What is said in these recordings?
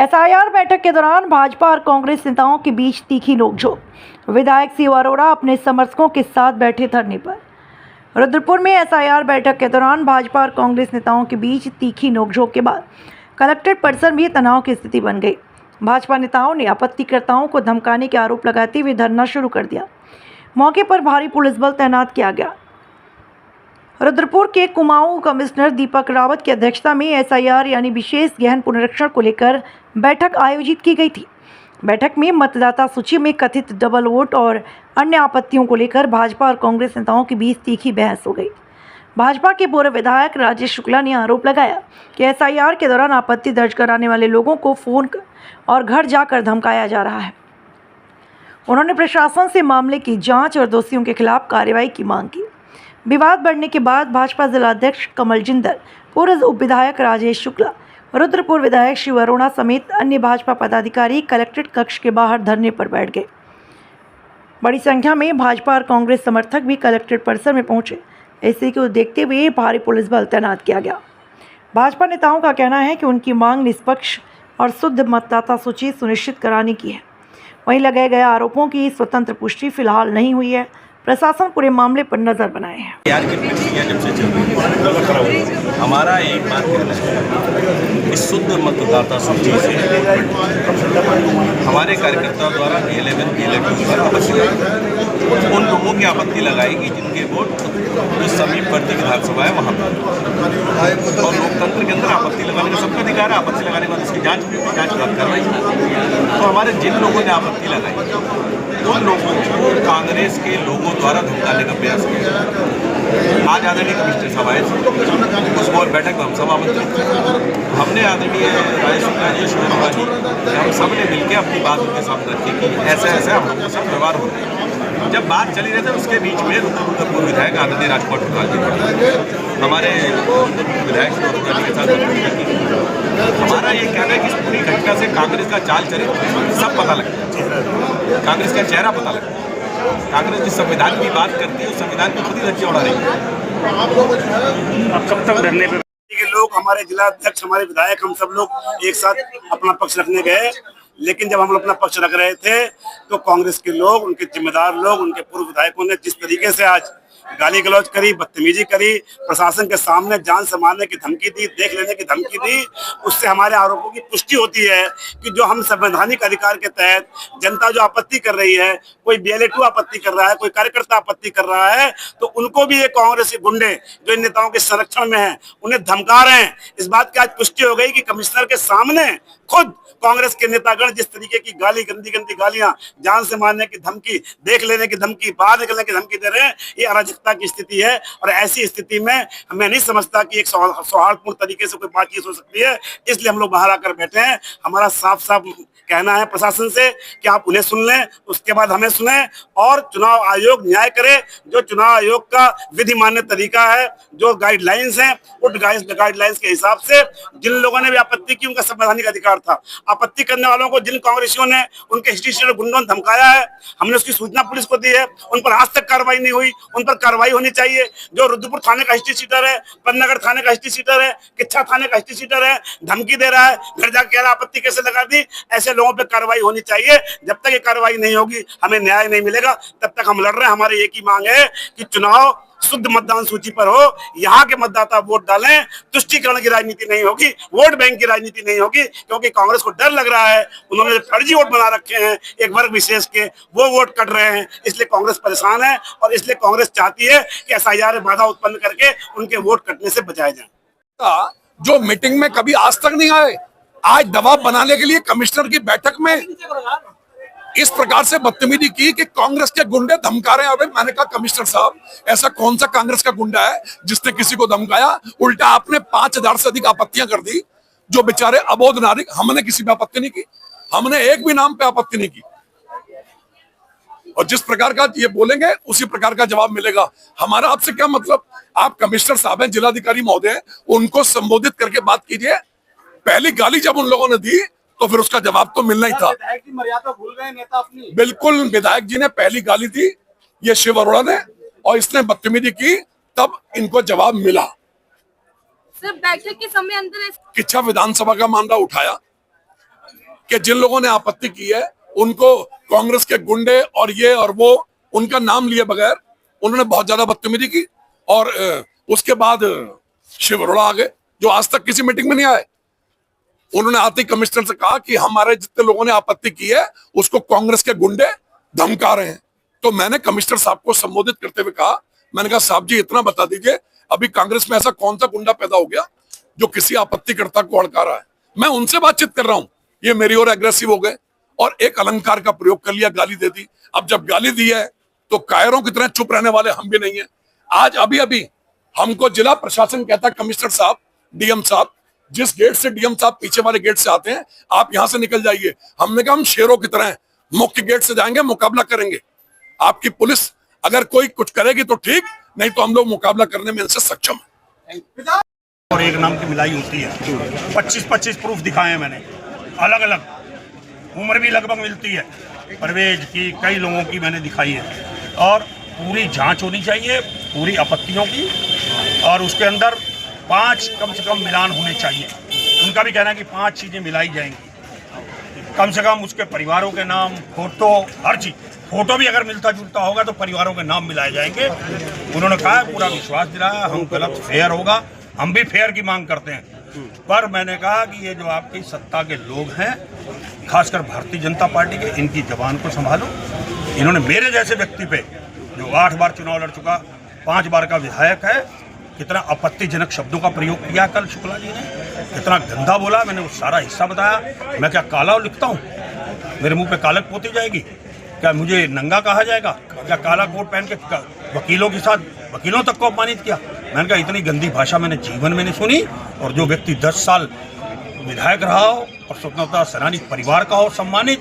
SIR बैठक के दौरान भाजपा और कांग्रेस नेताओं के बीच तीखी नोकझोंक। विधायक शिव अरोड़ा अपने समर्थकों के साथ बैठे धरने पर। रुद्रपुर में एसआईआर बैठक के दौरान भाजपा और कांग्रेस नेताओं के बीच तीखी नोकझोंक के बाद कलेक्ट्रेट परिसर में तनाव की स्थिति बन गई। भाजपा नेताओं ने आपत्तिकर्ताओं को धमकाने के आरोप लगाते हुए धरना शुरू कर दिया। मौके पर भारी पुलिस बल तैनात किया गया। रुद्रपुर के कुमाऊं कमिश्नर दीपक रावत की अध्यक्षता में एसआईआर यानी विशेष गहन पुनरीक्षण को लेकर बैठक आयोजित की गई थी। बैठक में मतदाता सूची में कथित डबल वोट और अन्य आपत्तियों को लेकर भाजपा और कांग्रेस नेताओं के बीच तीखी बहस हो गई। भाजपा के पूर्व विधायक राजेश शुक्ला ने आरोप लगाया कि एसआईआर के दौरान आपत्ति दर्ज कराने वाले लोगों को फोन और घर जाकर धमकाया जा रहा है। उन्होंने प्रशासन से मामले की जांच और दोषियों के खिलाफ कार्रवाई की मांग की। विवाद बढ़ने के बाद भाजपा जिलाध्यक्ष कमल जिंदल, पूर्व उप विधायक राजेश शुक्ला, रुद्रपुर विधायक शिव अरोड़ा समेत अन्य भाजपा पदाधिकारी कलेक्ट्रेट कक्ष के बाहर धरने पर बैठ गए। बड़ी संख्या में भाजपा और कांग्रेस समर्थक भी कलेक्ट्रेट परिसर में पहुंचे। इसी को देखते हुए भारी पुलिस बल तैनात किया गया। भाजपा नेताओं का कहना है कि उनकी मांग निष्पक्ष और शुद्ध मतदाता सूची सुनिश्चित कराने की है। वहीं लगाए गए आरोपों की स्वतंत्र पुष्टि फिलहाल नहीं हुई है। प्रशासन पूरे मामले पर नजर बनाए हैं। यार की प्रक्रिया जब से चल रही है, हमारा एक बात कहना है कि शुद्ध मतदाता सूची से हमारे कार्यकर्ताओं द्वारा A11, A12 पर आपत्ति उन लोगों की आपत्ति लगाएगी जिनके वोट जो समीपवर्ती विधानसभा है वहाँ पर, और लोकतंत्र के अंदर आपत्ति लगाने का सबका अधिकार है। आपत्ति लगाने के बाद उसकी जांच भी होगी, जांच बात कार्रवाई। तो हमारे जिन लोगों ने आपत्ति लगाई उन लोगों को कांग्रेस के लोगों द्वारा धमकाने का प्रयास किया। आज आदरणीय कमिश्नर साहब आए थे, उस और बैठक में हम सब आमंत्रित थे। हमने आदरणीय राजेश शुक्ला जी, हम सब ने मिलकर अपनी बात उनके सामने रखी कि ऐसा ऐसा हम लोगों से व्यवहार हो रहा है। जब बात चली रही थी उसके बीच में रुद्रपुर विधायक आदरणीय राजकोट जी, हमारे विधायक के साथ हमारा ये कहना है कि इस पूरी घटना से कांग्रेस का चाल चरित्र सब पता लगता है, कांग्रेस का चेहरा पता लगता है। कांग्रेस जिस संविधान की बात करती है उस संविधान की खुद ही धज्जियां उड़ा रही है। अब कब तक धरने पे लोग, हमारे जिला अध्यक्ष, हमारे विधायक, हम सब लोग एक साथ अपना पक्ष रखने गए, लेकिन जब हम लोग अपना पक्ष रख रहे थे तो कांग्रेस के लोग, उनके जिम्मेदार लोग, उनके पूर्व विधायकों ने जिस तरीके से आज गाली गलौज करी, बदतमीजी करी, प्रशासन के सामने जान से मारने की धमकी दी, देख लेने की धमकी दी, उससे हमारे आरोपों की पुष्टि होती है कि जो हम संवैधानिक अधिकार के तहत जनता जो आपत्ति कर रही है, कोई BLA-2 आपत्ति कर रहा है, कोई कार्यकर्ता आपत्ति कर रहा है, तो उनको भी ये कांग्रेस के गुंडे जो इन नेताओं के संरक्षण में हैं उन्हें धमका रहे हैं। इस बात की आज पुष्टि हो गई कि कमिश्नर के सामने खुद कांग्रेस के नेतागण जिस तरीके की गाली, गंदी गंदी गालियां, जान से मारने की धमकी, देख लेने की धमकी, बाहर निकलने की धमकी दे रहे हैं, ये अराजकता की स्थिति है। और ऐसी स्थिति में मैं नहीं समझता कि एक सौहार्दपूर्ण तरीके से कोई बातचीत हो सकती है, इसलिए हम लोग बाहर आकर बैठे हैं। हमारा साफ साफ कहना है प्रशासन से कि आप उन्हें सुन लें, उसके बाद हमें सुने और चुनाव आयोग न्याय करे। जो चुनाव आयोग का विधि मान्य तरीका है, जो गाइडलाइंस हैं, उन गाइडलाइंस के हिसाब से जिन लोगों ने भी आपत्ति की उनका संवैधानिक अधिकार था। आपत्ति करने वालों को जिन कांग्रेसियों ने उनके हिस्ट्री गुंडों ने धमकाया है, हमने उसकी सूचना पुलिस को दी है, उन पर आज तक कार्रवाई नहीं हुई, उन पर कार्रवाई होनी चाहिए। जो रुद्रपुर थाने का हिस्ट्री शीटर है, पन्नागढ़ थाने का हिस्ट्री शीटर है, किच्छा थाने का हिस्ट्री शीटर है, धमकी दे रहा है, घर जाकर कह रहा आपत्ति कैसे लगा दी, ऐसे लोगों पर कार्रवाई होनी चाहिए। जब तक ये कार्रवाई नहीं होगी हमें न्याय नहीं मिलेगा, तब तक हम लड़ रहे हैं। हमारी एक ही मांग है कि चुनाव शुद्ध मतदान सूची पर हो, यहाँ के मतदाता वोट डालें, तुष्टीकरण की राजनीति नहीं होगी, वोट बैंक की राजनीति नहीं होगी, क्योंकि कांग्रेस को डर लग रहा है। उन्होंने फर्जी वोट बना रखे हैं एक वर्ग विशेष के, वो वोट कट रहे हैं, इसलिए कांग्रेस परेशान है और इसलिए कांग्रेस चाहती है कि एसआईआर में बाधा उत्पन्न करके उनके वोट कटने से बचाए जाए। जो मीटिंग में कभी आज तक नहीं आए, आज दबाव बनाने के लिए कमिश्नर की बैठक में इस प्रकार से बदतमीजी की कि कांग्रेस के गुंडे धमका रहे हैं। अबे मैंने कहा कमिश्नर साहब, ऐसा कौन सा कांग्रेस का गुंडा है जिसने किसी को धमकाया? उल्टा आपने 5000 से अधिक आपत्तियां कर दी, जो बेचारे अबोध नागरिक। हमने किसी पे आपत्ति नहीं की, हमने एक भी नाम पे आपत्ति नहीं की। और जिस प्रकार का ये बोलेंगे उसी प्रकार का जवाब मिलेगा। हमारा आपसे क्या मतलब? आप कमिश्नर साहब हैं, जिलाधिकारी महोदय, उनको संबोधित करके बात कीजिए। पहली गाली जब उन लोगों ने दी तो फिर उसका जवाब तो मिलना ही था। विधायक की मर्यादा भूल गए नेता अपनी। बिल्कुल, विधायक जी ने पहली गाली दी, ये शिव अरोड़ा ने, और इसने बदतमीजी की, तब इनको जवाब मिला। सिर्फ बैठक के समय अंदर किच्छा विधानसभा का मामला उठाया, कि जिन लोगों ने आपत्ति की है उनको कांग्रेस के गुंडे और ये और वो, उनका नाम लिए बगैर उन्होंने बहुत ज्यादा बदतमीजी की। और उसके बाद शिव अरोड़ा आ गए, जो आज तक किसी मीटिंग में नहीं आए। उन्होंने आते ही कमिश्नर से कहा कि हमारे जितने लोगों ने आपत्ति की है उसको कांग्रेस के गुंडे धमका रहे हैं। तो मैंने कमिश्नर साहब को संबोधित करते हुए कहा, मैंने कहा साहब जी इतना बता दीजिए, अभी कांग्रेस में ऐसा कौन सा गुंडा पैदा हो गया जो किसी आपत्तिकर्ता को हड़का रहा है। मैं उनसे बातचीत कर रहा हूं, ये मेरी ओर एग्रेसिव हो गए और एक अलंकार का प्रयोग कर लिया, गाली दे दी। अब जब गाली दी है तो कायरों की तरह चुप रहने वाले हम भी नहीं है। आज अभी अभी हमको जिला प्रशासन कहता है, कमिश्नर साहब, डीएम साहब, जिस गेट से डीएम साहब पीछे वाले गेट से आते हैं आप यहां से निकल जाइए। हमने कहा हम शेरों की तरह मुख्य गेट से जाएंगे, मुकाबला करेंगे। आपकी पुलिस अगर कोई कुछ करेगी तो ठीक, नहीं तो हम लोग मुकाबला करने में इनसे सक्षम है। और एक नाम की मिलाई होती है। 25-25 प्रूफ दिखाए हैं मैंने, अलग अलग उम्र भी लगभग मिलती है। परवेज की, कई लोगों की मैंने दिखाई है। और पूरी जांच होनी चाहिए पूरी आपत्तियों की, और उसके अंदर 5 कम से कम मिलान होने चाहिए। उनका भी कहना है कि 5 चीज़ें मिलाई जाएंगी, कम से कम उसके परिवारों के नाम, फोटो, हर चीज़। फोटो भी अगर मिलता जुलता होगा तो परिवारों के नाम मिलाए जाएंगे। उन्होंने कहा, पूरा विश्वास दिलाया हम गलत फेयर होगा, हम भी फेयर की मांग करते हैं। पर मैंने कहा कि ये जो आपकी सत्ता के लोग हैं, खासकर भारतीय जनता पार्टी के, इनकी जबान को संभालो। इन्होंने मेरे जैसे व्यक्ति पे, जो 8 बार चुनाव लड़ चुका, 5 बार का विधायक है, कितना आपत्तिजनक शब्दों का प्रयोग किया कल शुक्ला जी ने, कितना गंदा बोला। मैंने वो सारा हिस्सा बताया। मैं क्या काला लिखता हूँ? मेरे मुंह पे कालक पोती जाएगी क्या? मुझे नंगा कहा जाएगा क्या? काला कोट पहन के वकीलों के साथ, वकीलों तक को अपमानित किया। मैंने कहा इतनी गंदी भाषा मैंने जीवन में नहीं सुनी। और जो व्यक्ति 10 साल विधायक रहा हो और स्वतंत्रता सेनानी परिवार का हो सम्मानित,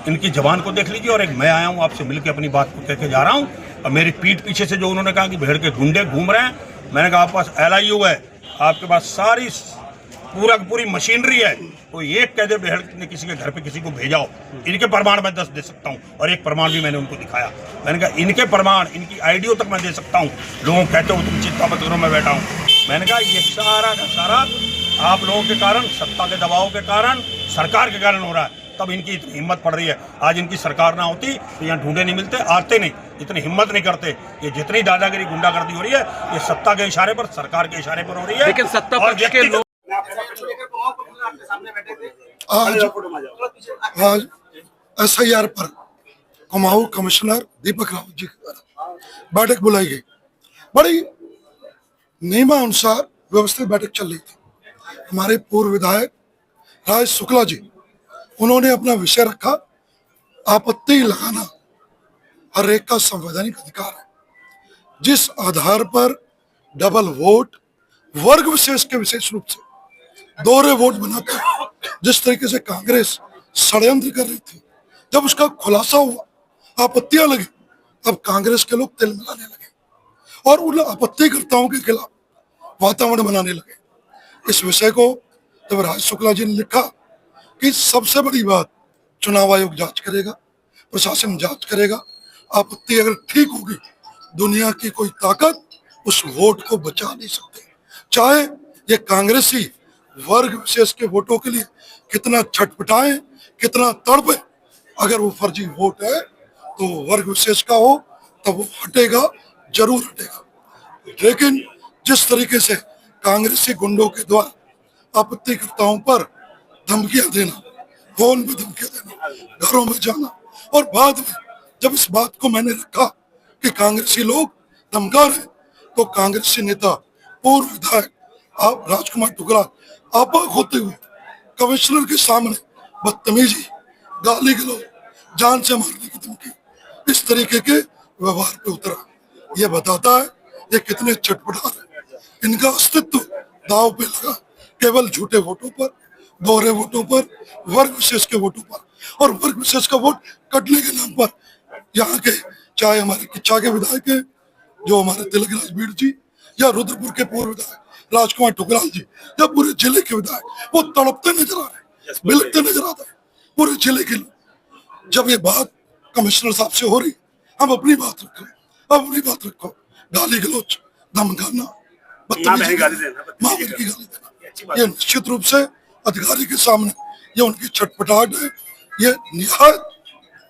इनकी जबान को देख लीजिए। और एक मैं आया हूँ आपसे मिलकर अपनी बात को कह के जा रहा हूँ, और मेरी पीठ पीछे से जो उन्होंने कहा कि भेड़ के गुंडे घूम रहे हैं, मैंने कहा आपके पास LIU है, आपके पास सारी पूरी मशीनरी है, कोई एक कह दे भेड़ ने किसी के घर पे किसी को भेजा हो, इनके प्रमाण मैं 10 दे सकता हूँ। और एक प्रमाण भी मैंने उनको दिखाया। मैंने कहा इनके प्रमाण, इनकी आईडियो तक मैं दे सकता हूँ। लोग कहते हो तुम चिंता मत करो, मैं बैठा हूँ। मैंने कहा ये सारा का सारा आप लोगों के कारण, सत्ता के दबाव के कारण, सरकार के कारण हो रहा है। तब इनकी इतनी हिम्मत पड़ रही है। आज इनकी सरकार ना होती तो यहाँ ढूंढे नहीं मिलते, आते नहीं, इतनी हिम्मत नहीं करते। ये जितनी दादागिरी गुंडागर्दी हो रही है, ये सत्ता के इशारे पर, सरकार के इशारे पर हो रही है। लेकिन सत्ता पक्ष के लोग आज SIR पर कुमाऊं कमिश्नर दीपक रावत जी के द्वारा बैठक बुलाई गई। बड़ी नियमानुसार व्यवस्थित बैठक चल रही थी। हमारे पूर्व विधायक राज शुक्ला जी, उन्होंने अपना विषय रखा, आपत्ति लगाना हर एक का संवैधानिक अधिकार है। जिस आधार पर डबल वोट, वर्ग विशेष के विशेष रूप से दोहरे वोट बनाकर जिस तरीके से कांग्रेस षड्यंत्र कर रही थी, जब उसका खुलासा हुआ, आपत्तियां लगी, अब कांग्रेस के लोग तिल मिलाने लगे और उन आपत्तिकर्ताओं के खिलाफ वातावरण बनाने लगे। इस विषय को जब राज शुक्ला जी ने लिखा कि सबसे बड़ी बात चुनाव आयोग जांच करेगा, प्रशासन जांच करेगा, आपत्ति अगर ठीक होगी, दुनिया की कोई ताकत उस वोट को बचा नहीं सकती। चाहे ये कांग्रेसी वर्ग विशेष के वोटों के लिए कितना छटपटाए, कितना तड़पे, अगर वो फर्जी वोट है तो वर्ग विशेष का हो तब वो हटेगा, जरूर हटेगा। लेकिन जिस तरीके से कांग्रेसी गुंडों के द्वारा आपत्तिकर्ताओं पर धमकियां देना, फोन में धमकियां देना, घरों में जाना, और बाद में जब इस बात को मैंने रखा कि कांग्रेसी लोग धमका रहे, तो कांग्रेसी नेता पूर्व विधायक आप राजकुमार टुकड़ा आपाक होते हुए कमिश्नर के सामने बदतमीजी, गाली गलौज, जान से मारने की धमकी, इस तरीके के व्यवहार पे उतरा। ये बताता है ये कितने चटपटा है। इनका अस्तित्व दांव पे लगा केवल झूठे वोटों पर, दोहरे वोटों पर, वर्ग विशेष के वोटों पर। और वर्ग विशेष का वोट कटने के नाम पर यहाँ के, चाहे हमारे किच्चा के विधायक है जो हमारे तिलक राज बीड़ जी, या रुद्रपुर के पूर्व विधायक राजकुमार टुकराल जी, या पूरे जिले के विधायक, वो तड़पते नजर आ रहे, बिलखते नजर आता है पूरे जिले के लोग। जब ये बात कमिश्नर साहब से हो रही, हम अपनी बात रखो, अब अपनी बात रखो, गाली गलौज, धमकाना, बदतमीजी, मां बहन की गाली देना, ये निश्चित रूप से अधिकारी के सामने ये उनकी छटपटाहट है, ये निहायत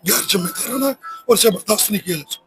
गैर जिम्मेदाराना है और इसे बर्दाश्त नहीं किया जा सकता।